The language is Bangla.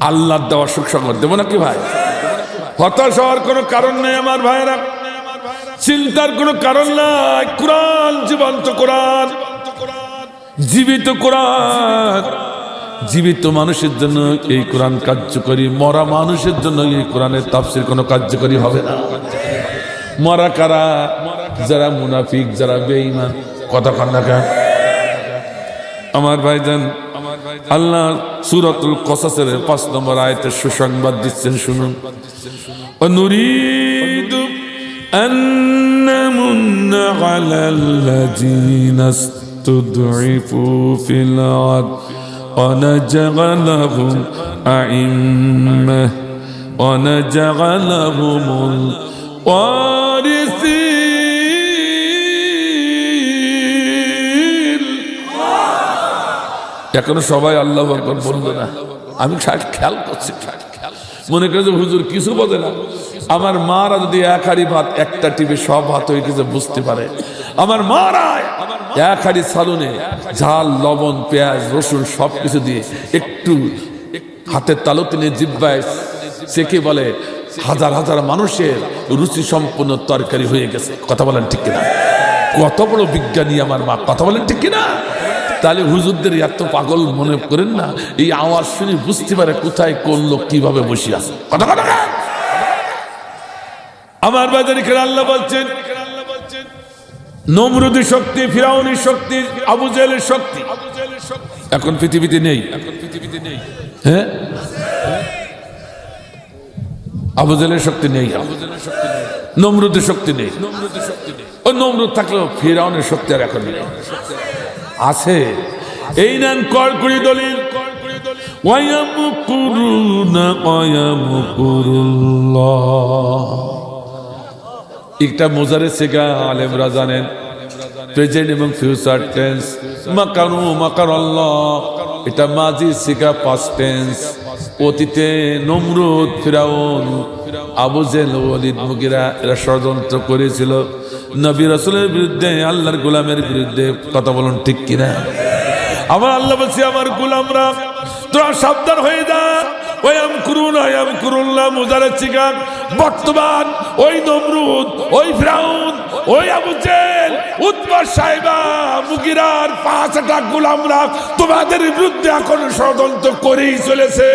আল্লাহর দেওয়া সুখ সংবাদ দেবো নাকি ভাই? হতাশ হওয়ার কোনো কারণ নেই আমার ভাইয়েরা, চিন্তার কোনো কারণ নাই। কোরআন জীবন্ত, কোরআন জীবিত, কোরআন জীবিত মানুষের জন্য এই কোরআন কার্যকরী, মরা মানুষের জন্য এই কোরআনের তাফসীর কোনো কার্যকরী হবে না। মরা কারা? যারা মুনাফিক, যারা বেঈমান। কথা কন না কেন আমার ভাইজান? আল্লাহ সূরাতুল কসাসের 5 নম্বর আয়াতে সুসংবাদ দিচ্ছেন, শুনুন। অনুরিদু আন নামুন্না আলাল্লাযীনা ইসতুদঈফু ফিল আরদ ওয়া নাজআলাহুম আইম্মাহ ওয়া নাজআলাহুমুল ওয়ারিসিন। এখনো সবাই আল্লাহু আকবার বললো না। আমি খেয়াল করছি, মনে করে যে হুজুর কিছু বোঝে না। আমার মারা যদি এক হাড়ি ভাত একটা টিপে সব ভাত হয়ে গেছে বুঝতে পারে। আমার মারা এক হাড়ি সালুনে ঝাল, লবণ, পেঁয়াজ, রসুন সবকিছু দিয়ে একটু হাতের তালুতে নিয়ে জিব্বায় সেকে বলে হাজার হাজার মানুষের রুচি সম্পন্ন তরকারি হয়ে গেছে। কথা বলেন ঠিক কিনা? কত বড় বিজ্ঞানী আমার মা। কথা বলেন ঠিক কিনা? তাহলে হুজুরদের এত পাগল মনে করেন না? এই আওয়াজ শুনে বুঝতে পারে কোথায় কোন লোক কিভাবে বসে আছে। কথা বলেন আমার বাজারে। আল্লাহ বলছেন নমরুদের শক্তি, ফিরাউনের শক্তি, আবু জেহেলের শক্তি এখন পৃথিবীতে নেই। হ্যাঁ, আবু জেহেলের শক্তি নেই, নমরুদের শক্তি নেই। ও নমরুদ থাকলেও ফিরাউনের শক্তি আর এখন নেই। আছে। এই নেন কড়কড়ি দলিল। ওয়ায়ামকুরুনা ওয়ায়ামকুরুল্লাহ। একটা মোজারে সিগা আলেমরা জানেন, প্রেজেন্ট এবং ফিউচার টেন্স। মাকারু মাকারাল্লাহ, এটা মাজি সিগা পাস্ট টেন্স। অতীতে নমরুদ, ফিরাউন, আবু জেহেল, ওয়ালিদ, মুগিরা এরা ষড়যন্ত্র করেছিল নবী রাসূলের বিরুদ্ধে, আল্লাহর গোলামের বিরুদ্ধে। কথা বলুন ঠিক কিনা? আমার আল্লাহ বলছে আমার গোলামরা তোরা সাবধান হয়ে যা। ওয়ায়ামকুরুনা ওয়ায়ামকুরুল্লাহ মুজারে সিগা। বর্তমান ওই নমরুদ, ওই ফিরাউন, ওই আবু জেহেল, উতবা, সাইবা, মুগিরার 5টা গোলামরা তোমাদের বিরুদ্ধে এখন ষড়যন্ত্র করেই চলেছে।